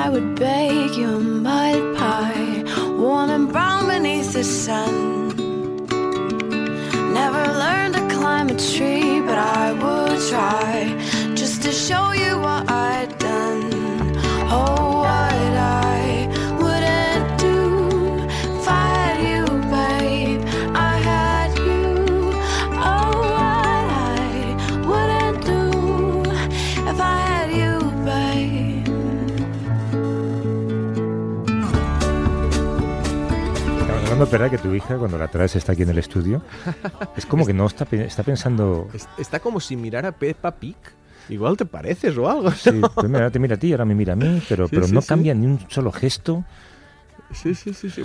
I would bake you a mud pie, warm and brown beneath the sun. Never learned to climb a tree, but I would try, just to show you what I'd done. Oh, what I wouldn't do if I had you, babe. I had you. Oh, what I wouldn't do if I had you, babe. Hablando, ¿verdad? Que tu hija, cuando la traes, está aquí en el estudio, es como que no está pensando... Está como si mirara a Peppa Pig. Igual te pareces o algo, ¿no? Sí, primero te mira a ti, ahora me mira a mí, pero no cambia ni un solo gesto. Sí.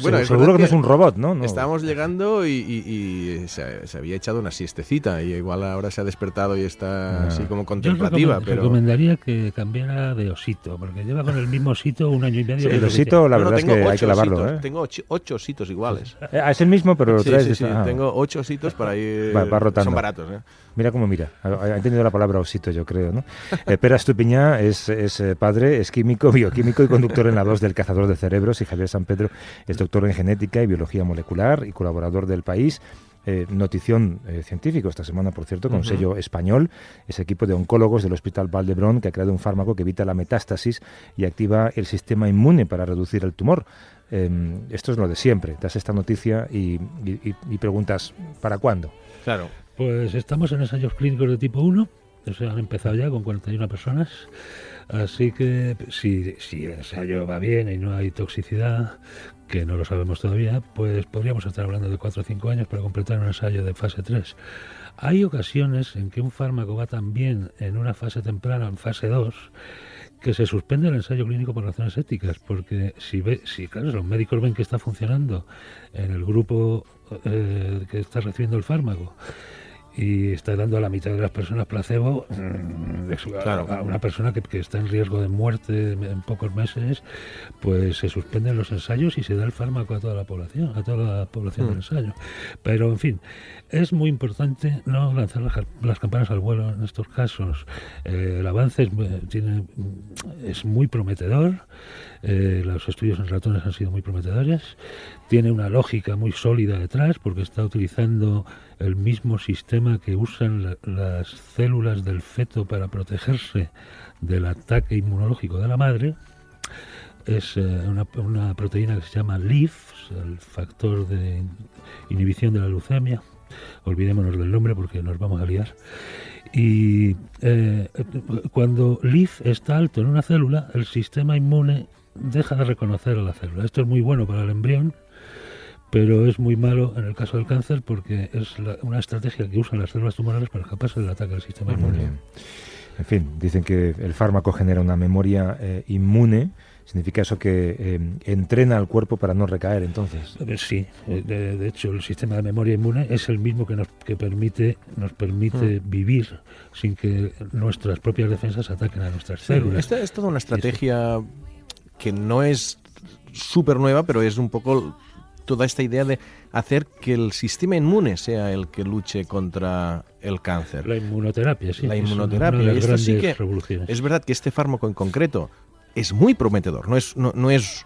Bueno, seguro que no es un robot, ¿no? Estábamos llegando y se había echado una siestecita y igual ahora se ha despertado y está así como contemplativa. Yo recomendaría que cambiara de osito, porque lleva con el mismo osito 1 año y medio. Sí, el osito, la verdad es que hay que lavarlo. Ositos, tengo 8 ositos iguales. Es el mismo, pero lo traes... Sí, tengo 8 ositos para ir... Va rotando. Son baratos, ¿eh? Mira cómo mira. Ha entendido la palabra osito, yo creo, ¿no? Pere Estupiñán es padre, es químico, bioquímico y conductor en la 2 del Cazador de Cerebros, y Javier San Pedro es doctor en genética y biología molecular y colaborador del País. Notición científico esta semana, por cierto, con sello español. Es equipo de oncólogos del Hospital Vall d'Hebron que ha creado un fármaco que evita la metástasis y activa el sistema inmune para reducir el tumor. Esto es lo de siempre. Das esta noticia y preguntas, ¿para cuándo? Claro. Pues estamos en ensayos clínicos de tipo 1, o sea, han empezado ya con 41 personas, así que si el ensayo va bien y no hay toxicidad, que no lo sabemos todavía, pues podríamos estar hablando de 4 o 5 años para completar un ensayo de fase 3. Hay ocasiones en que un fármaco va tan bien en una fase temprana, en fase 2, que se suspende el ensayo clínico por razones éticas, porque si claro, los médicos ven que está funcionando en el grupo que está recibiendo el fármaco y está dando a la mitad de las personas placebo, claro, a una persona que está en riesgo de muerte en pocos meses, pues se suspenden los ensayos y se da el fármaco a toda la población del ensayo. Pero, en fin, es muy importante no lanzar las campanas al vuelo en estos casos. El avance es muy prometedor. Los estudios en ratones han sido muy prometedores. Tiene una lógica muy sólida detrás, porque está utilizando el mismo sistema que usan las células del feto para protegerse del ataque inmunológico de la madre. Es una proteína que se llama LIF, el factor de inhibición de la leucemia. Olvidémonos del nombre porque nos vamos a liar. Y cuando LIF está alto en una célula, el sistema inmune deja de reconocer a la célula. Esto es muy bueno para el embrión, pero es muy malo en el caso del cáncer porque es una estrategia que usan las células tumorales para escaparse del ataque del sistema inmune. En fin, dicen que el fármaco genera una memoria inmune. ¿Significa eso que entrena al cuerpo para no recaer, entonces? Sí, de hecho el sistema de memoria inmune es el mismo que nos permite vivir sin que nuestras propias defensas ataquen a nuestras células. Esta es toda una estrategia que no es súper nueva, pero es un poco toda esta idea de hacer que el sistema inmune sea el que luche contra el cáncer. La inmunoterapia, sí. La inmunoterapia. Es una de las grandes sí que revoluciones. Es verdad que este fármaco en concreto es muy prometedor, no es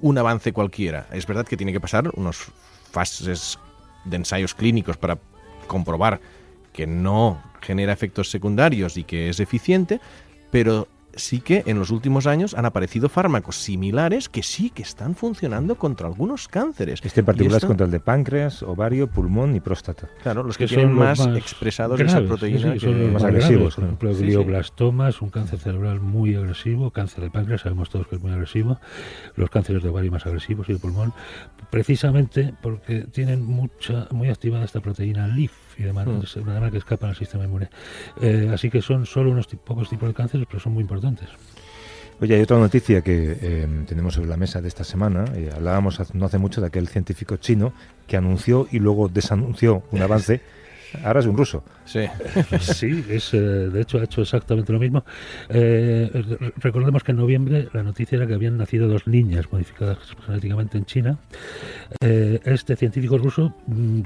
un avance cualquiera. Es verdad que tiene que pasar unas fases de ensayos clínicos para comprobar que no genera efectos secundarios y que es eficiente, pero sí que en los últimos años han aparecido fármacos similares que sí que están funcionando contra algunos cánceres. Este en particular es contra el de páncreas, ovario, pulmón y próstata. Claro, los que tienen más expresados graves, esa proteína. Sí, son los más agresivos. Por ejemplo, el gliioblastoma es un cáncer cerebral muy agresivo, cáncer de páncreas, sabemos todos que es muy agresivo, los cánceres de ovario más agresivos y de pulmón, precisamente porque tienen muy activada esta proteína LIF, y de manera que escapan al sistema inmune. Así que son solo unos pocos tipos de cánceres, pero son muy importantes. Oye, hay otra noticia que tenemos sobre la mesa de esta semana. Hablábamos no hace mucho de aquel científico chino que anunció y luego desanunció un avance. Ahora es un ruso. Sí, sí, de hecho ha hecho exactamente lo mismo. Recordemos que en noviembre la noticia era que habían nacido 2 niñas modificadas genéticamente en China. Este científico ruso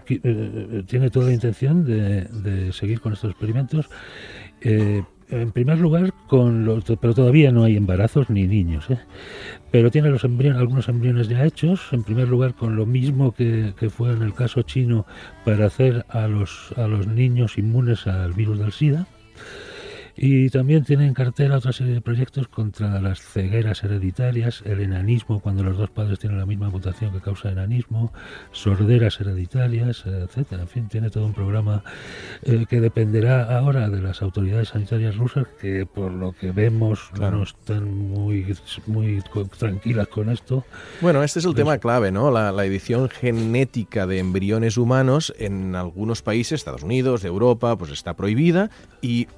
tiene toda la intención de seguir con estos experimentos. En primer lugar, pero todavía no hay embarazos ni niños, ¿eh? Pero tiene algunos embriones ya hechos, en primer lugar con lo mismo que fue en el caso chino para hacer a los niños inmunes al virus del SIDA. Y también tiene en cartera otra serie de proyectos contra las cegueras hereditarias, el enanismo, cuando los dos padres tienen la misma mutación que causa enanismo, sorderas hereditarias, etcétera. En fin, tiene todo un programa que dependerá ahora de las autoridades sanitarias rusas, que por lo que vemos no están muy tranquilas con esto. Bueno, este es el tema clave, ¿no? La edición genética de embriones humanos en algunos países, Estados Unidos, de Europa, pues está prohibida,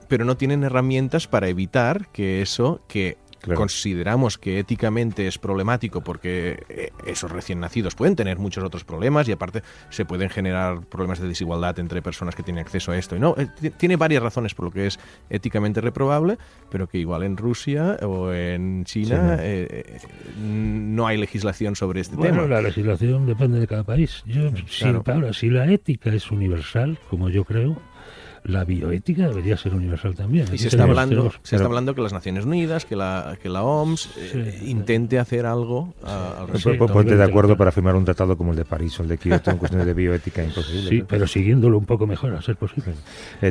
pero no tienen herramientas para evitar que eso que consideramos que éticamente es problemático, porque esos recién nacidos pueden tener muchos otros problemas y aparte se pueden generar problemas de desigualdad entre personas que tienen acceso a esto. Y no, tiene varias razones por lo que es éticamente reprobable, pero que igual en Rusia o en China no hay legislación sobre este tema. La legislación depende de cada país. Si la ética es universal, como yo creo, la bioética debería ser universal también. Y se está hablando que las Naciones Unidas, que la OMS intente hacer algo al respecto. Ponte de acuerdo para firmar un tratado como el de París o el de Kioto en cuestiones de bioética imposible. Sí, pero siguiéndolo un poco mejor, a ser posible.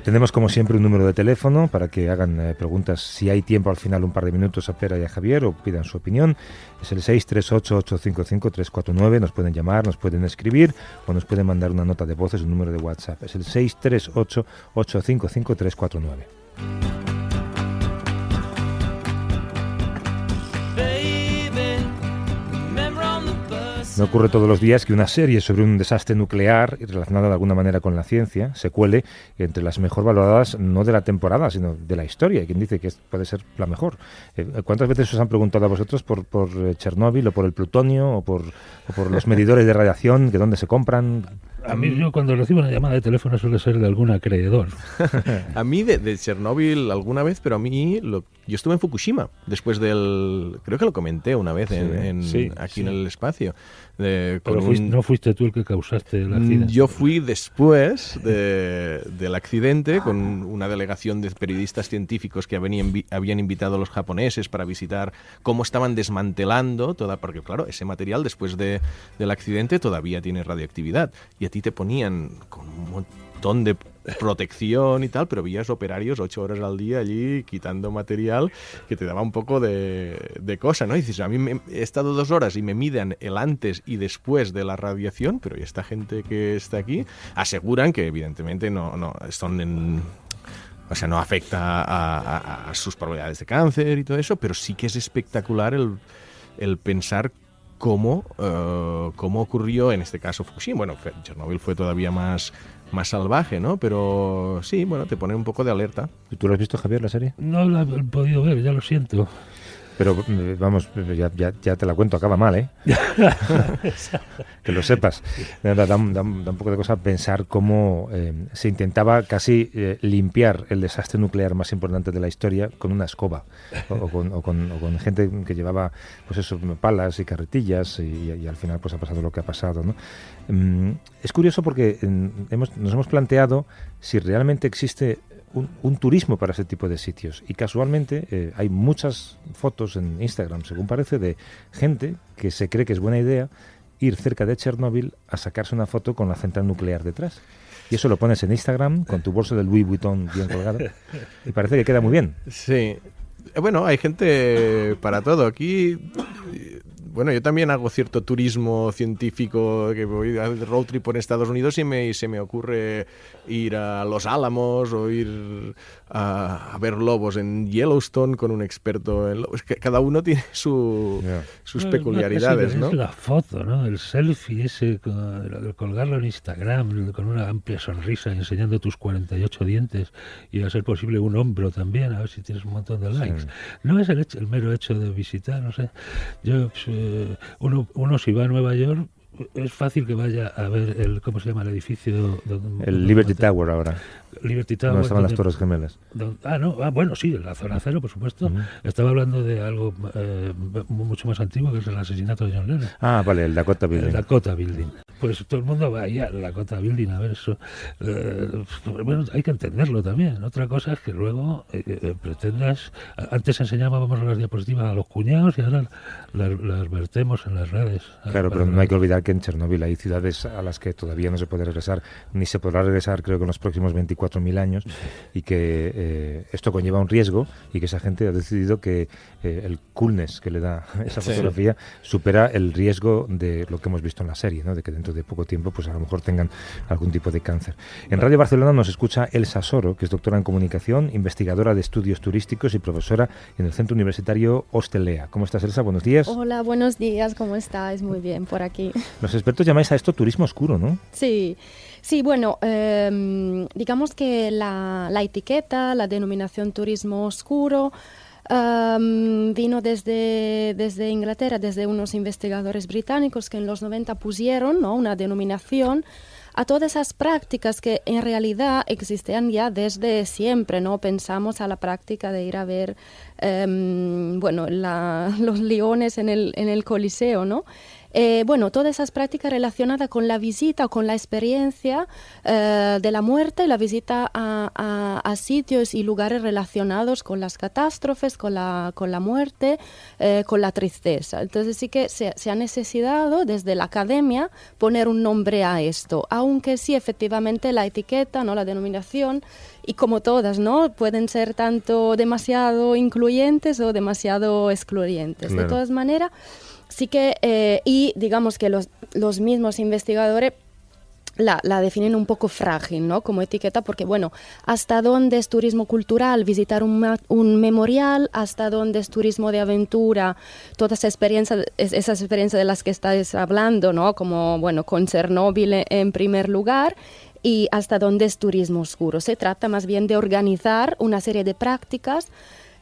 Tenemos como siempre un número de teléfono para que hagan preguntas, si hay tiempo al final, un par de minutos, a Pera y a Javier, o pidan su opinión. Es el 638-855-349. Nos pueden llamar, nos pueden escribir o nos pueden mandar una nota de voz, es un número de WhatsApp. Es el 638-855-349. Me ocurre todos los días que una serie sobre un desastre nuclear relacionada de alguna manera con la ciencia se cuele entre las mejor valoradas, no de la temporada, sino de la historia. Hay quien dice que puede ser la mejor. ¿Cuántas veces os han preguntado a vosotros por Chernóbil o por el plutonio o por los medidores de radiación, que dónde se compran? A mí, yo cuando recibo una llamada de teléfono suele ser de algún acreedor. A mí de Chernóbil alguna vez, pero a mí yo estuve en Fukushima después creo que lo comenté una vez aquí en el espacio. Pero no fuiste tú el que causaste el accidente. Yo fui después del accidente con una delegación de periodistas científicos que habían invitado a los japoneses para visitar cómo estaban desmantelando porque claro, ese material después del accidente todavía tiene radioactividad y a ti te ponían con un montón de protección y tal, pero veías operarios 8 horas al día allí quitando material que te daba un poco de cosa, ¿no? Y dices, a mí he estado 2 horas y me miden el antes y después de la radiación, pero esta gente que está aquí aseguran que evidentemente no están no afecta a sus probabilidades de cáncer y todo eso, pero sí que es espectacular el pensar cómo ocurrió en este caso Fukushima. Bueno, Chernóbil fue todavía más salvaje, ¿no? Pero sí, bueno, te pone un poco de alerta. ¿Tú lo has visto, Javier, la serie? No la he podido ver, ya lo siento. Pero vamos, ya te la cuento, acaba mal, ¿eh? Que lo sepas. Da un poco de cosa pensar cómo se intentaba casi limpiar el desastre nuclear más importante de la historia con una escoba o con gente que llevaba pues eso, palas y carretillas y al final pues ha pasado lo que ha pasado, ¿no? Es curioso porque nos hemos planteado si realmente existe un turismo para ese tipo de sitios y casualmente hay muchas fotos en Instagram, según parece, de gente que se cree que es buena idea ir cerca de Chernóbil a sacarse una foto con la central nuclear detrás. Y eso lo pones en Instagram con tu bolso de Louis Vuitton bien colgado y parece que queda muy bien. Sí. Bueno, hay gente para todo. Aquí, bueno, yo también hago cierto turismo científico, que voy a road trip por Estados Unidos y se me ocurre ir a Los Álamos o ir a ver lobos en Yellowstone con un experto en lobos. Es que cada uno tiene sus peculiaridades, ¿no? Es la foto, ¿no? El selfie ese, colgarlo en Instagram con una amplia sonrisa enseñando tus 48 dientes y a ser posible un hombro también, a ver si tienes un montón de likes. Sí. No es el mero hecho de visitar, no sé. Yo, uno si va a Nueva York, es fácil que vaya a ver ¿cómo se llama el edificio? El Liberty Tower ahora. Liberty Tower. No estaban las Torres Gemelas. Bueno, sí, la zona cero, por supuesto. Estaba hablando de algo mucho más antiguo, que es el asesinato de John Lennon. Ah, vale, el Dakota Building. El Dakota Building. Pues todo el mundo va ahí al Dakota Building a ver eso. Bueno, hay que entenderlo también. Otra cosa es que luego pretendas... Antes enseñábamos las diapositivas a los cuñados y ahora las vertemos en las redes. Claro, pero no hay que olvidar que en Chernóbil hay ciudades a las que todavía no se puede regresar, ni se podrá regresar, creo que en los próximos 24.000 años, y que esto conlleva un riesgo, y que esa gente ha decidido que el coolness que le da esa fotografía supera el riesgo de lo que hemos visto en la serie, ¿no? De que dentro de poco tiempo pues a lo mejor tengan algún tipo de cáncer. En Radio Barcelona nos escucha Elsa Soro, que es doctora en comunicación, investigadora de estudios turísticos y profesora en el Centro Universitario Hostelea. ¿Cómo estás, Elsa? Buenos días. Hola, buenos días, ¿cómo estáis? Muy bien, por aquí. Los expertos llamáis a esto turismo oscuro, ¿no? Sí, bueno, digamos que la etiqueta, la denominación turismo oscuro, vino desde Inglaterra, desde unos investigadores británicos que en los 90 pusieron, ¿no?, una denominación a todas esas prácticas que en realidad existían ya desde siempre, ¿no? Pensamos a la práctica de ir a ver los leones en el Coliseo, ¿no? Todas esas prácticas relacionadas con la visita o con la experiencia de la muerte, la visita a sitios y lugares relacionados con las catástrofes, con la muerte, con la tristeza. Entonces sí que se ha necesitado desde la academia poner un nombre a esto, aunque sí efectivamente la etiqueta, ¿no?, la denominación, y como todas, ¿no?, pueden ser tanto demasiado incluyentes o demasiado excluyentes. Claro. De todas maneras, sí que, y digamos que los mismos investigadores la definen un poco frágil, ¿no?, como etiqueta, porque, bueno, hasta dónde es turismo cultural, visitar un memorial, hasta dónde es turismo de aventura, todas esas experiencias de las que estáis hablando, ¿no?, como, bueno, con Chernóbil en primer lugar, y hasta dónde es turismo oscuro. Se trata más bien de organizar una serie de prácticas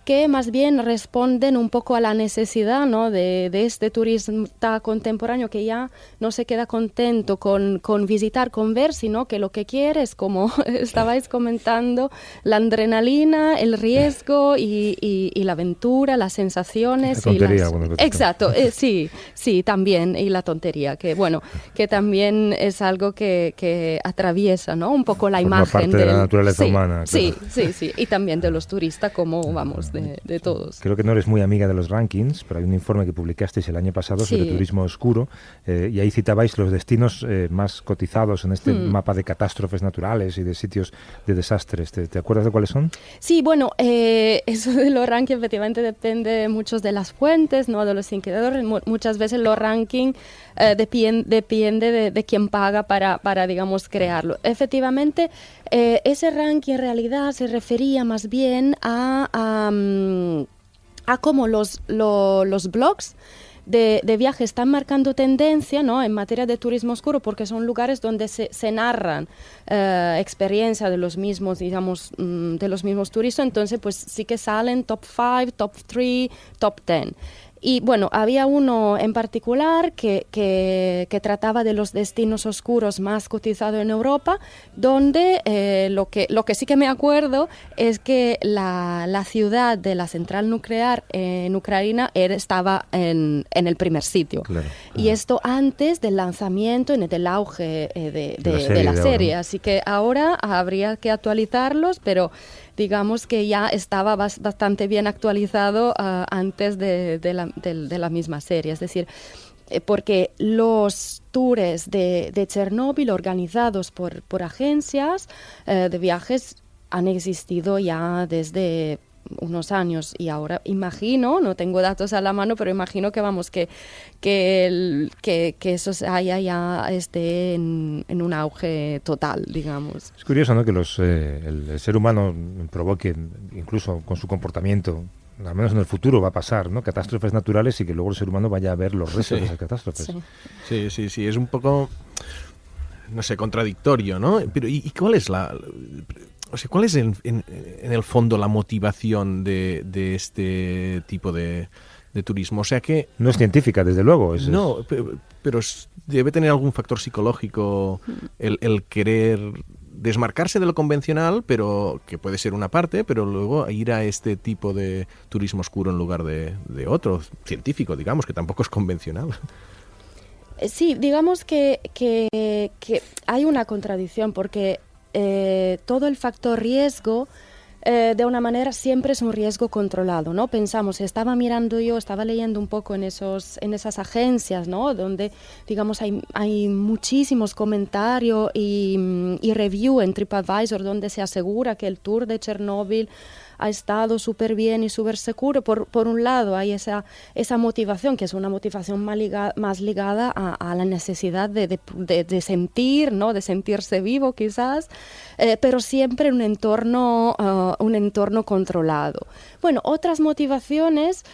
que más bien responden un poco a la necesidad, ¿no?, de este turista contemporáneo que ya no se queda contento con visitar, con ver, sino que lo que quiere es, como estabais comentando, la adrenalina, el riesgo y la aventura, las sensaciones. La tontería, Exacto, sí, también, y la tontería, que bueno, que también es algo que atraviesa, ¿no?, un poco la imagen parte de la naturaleza humana. Claro. Sí, y también de los turistas, como vamos, de todos. Creo que no eres muy amiga de los rankings, pero hay un informe que publicasteis el año pasado sobre turismo oscuro, y ahí citabais los destinos más cotizados en este mapa de catástrofes naturales y de sitios de desastres. ¿Te acuerdas de cuáles son? Sí, bueno, eso de los rankings efectivamente depende mucho de las fuentes, ¿no?, de los indicadores. Muchas veces los rankings depende de quién paga para, digamos, crearlo. Efectivamente, ese ranking en realidad se refería más bien a cómo los blogs de viaje están marcando tendencia, ¿no?, en materia de turismo oscuro, porque son lugares donde se narran experiencias de los mismos, digamos, de los mismos turistas. Entonces, pues sí que salen top 5, top 3, top 10. Y bueno, había uno en particular que trataba de los destinos oscuros más cotizados en Europa, donde lo que sí que me acuerdo es que la ciudad de la central nuclear en Ucrania estaba en el primer sitio. Claro. Y esto antes del lanzamiento y del auge de la serie. Así que ahora habría que actualizarlos, pero digamos que ya estaba bastante bien actualizado antes de la misma serie. Es decir, porque los tours de Chernóbil organizados por agencias de viajes han existido ya desde unos años, y ahora imagino, no tengo datos a la mano, pero imagino que vamos que eso ya esté en un auge total, digamos. Es curioso, ¿no?, que el ser humano provoque, incluso con su comportamiento, al menos en el futuro va a pasar, ¿no?, catástrofes naturales, y que luego el ser humano vaya a ver los restos de esas catástrofes. Sí, es un poco, no sé, contradictorio, ¿no? Pero ¿y cuál es cuál es en el fondo la motivación de este tipo de turismo? O sea que... No es científica, desde luego. Pero debe tener algún factor psicológico el querer desmarcarse de lo convencional, pero que puede ser una parte, pero luego ir a este tipo de turismo oscuro en lugar de otro, científico, digamos, que tampoco es convencional. Sí, digamos que hay una contradicción porque todo el factor riesgo de una manera siempre es un riesgo controlado, ¿no? Pensamos, estaba leyendo un poco en esas agencias, ¿no? Donde, digamos, hay muchísimos comentarios y review en TripAdvisor donde se asegura que el tour de Chernóbil ha estado súper bien y súper seguro. Por un lado hay esa motivación, que es una motivación más ligada a la necesidad de sentir, ¿no? De sentirse vivo quizás, pero siempre en un entorno controlado. Bueno, otras motivaciones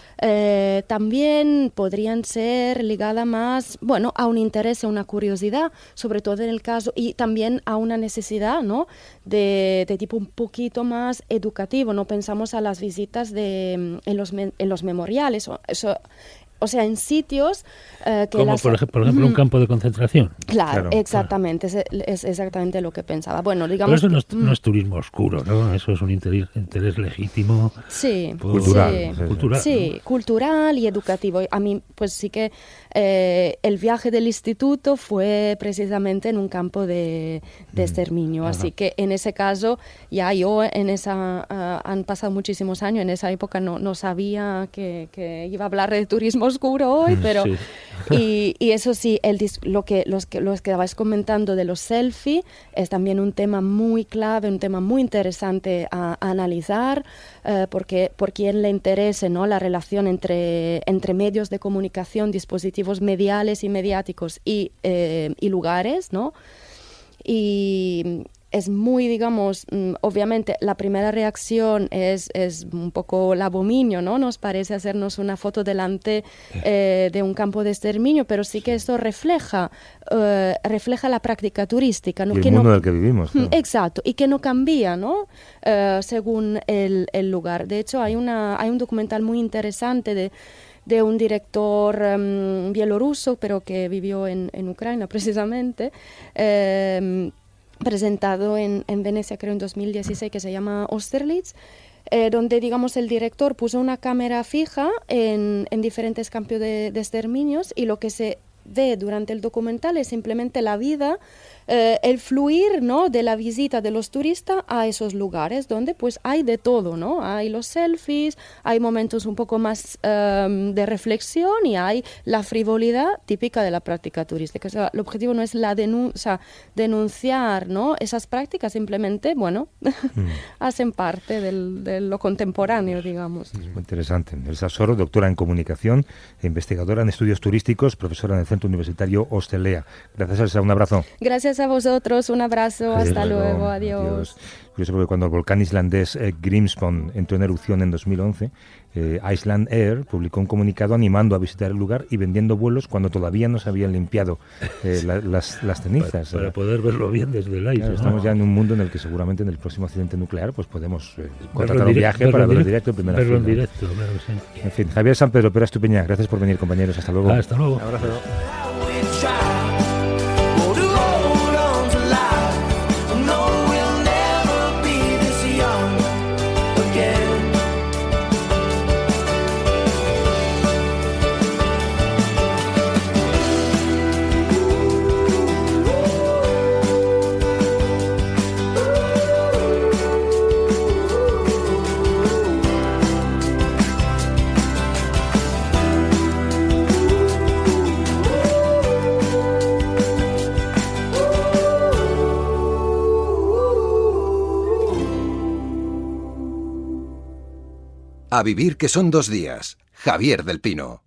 también podrían ser ligadas más, bueno, a un interés, a una curiosidad, sobre todo en el caso, y también a una necesidad, ¿no? de tipo un poquito más educativo, ¿no? Pensamos a las visitas en los memoriales, o sea, en sitios que... Como por ejemplo un campo de concentración. Claro, exactamente, claro. Es exactamente lo que pensaba. Bueno, digamos... Pero eso no es turismo oscuro, ¿no? Eso es un interés legítimo. Sí. Cultural. Sí, ¿no? Cultural y educativo. A mí, pues sí que el viaje del instituto fue precisamente en un campo de exterminio. Así que en ese caso, ya yo han pasado muchísimos años, en esa época no sabía que iba a hablar de turismo oscuro hoy, pero sí. y eso sí, los que estabais comentando de los selfies es también un tema muy clave, un tema muy interesante a analizar, porque por quien le interese, ¿no? La relación entre medios de comunicación, dispositivos mediales y mediáticos y lugares, ¿no? Y es muy, digamos, obviamente la primera reacción es un poco el abominio, ¿no? Nos parece hacernos una foto delante de un campo de exterminio, pero sí que esto refleja la práctica turística, ¿no? Y el mundo en el que vivimos. Claro. Exacto, y que no cambia, ¿no? Según el lugar. De hecho, hay un documental muy interesante de un director bielorruso, pero que vivió en Ucrania precisamente, presentado en Venecia, creo en 2016, que se llama Austerlitz, donde, digamos, el director puso una cámara fija en diferentes campos de exterminios, y lo que se ve durante el documental es simplemente la vida, el fluir, ¿no? De la visita de los turistas a esos lugares donde pues hay de todo, ¿no? Hay los selfies, hay momentos un poco más de reflexión y hay la frivolidad típica de la práctica turística. O sea, el objetivo no es denunciar, ¿no? Esas prácticas, simplemente, bueno, hacen parte de lo contemporáneo, digamos. Es muy interesante. Elsa Soro, doctora en comunicación e investigadora en estudios turísticos, profesora en el Centro Universitario Hostelea. Gracias, Elsa. Un abrazo. Gracias a vosotros, un abrazo, hasta luego, adiós. Curioso porque cuando el volcán islandés Grímsvötn entró en erupción en 2011, Iceland Air publicó un comunicado animando a visitar el lugar y vendiendo vuelos cuando todavía no se habían limpiado las cenizas. Para poder verlo bien desde el aire. Claro, estamos ya en un mundo en el que seguramente en el próximo accidente nuclear pues podemos contratar un viaje para verlo en directo en primera fila. Verlo en directo, claro, sí. En fin, Javier San Pedro, Pera Estupiñán, gracias por venir, compañeros. Hasta luego. Hasta luego. Un abrazo. A vivir que son 2 días. Javier del Pino.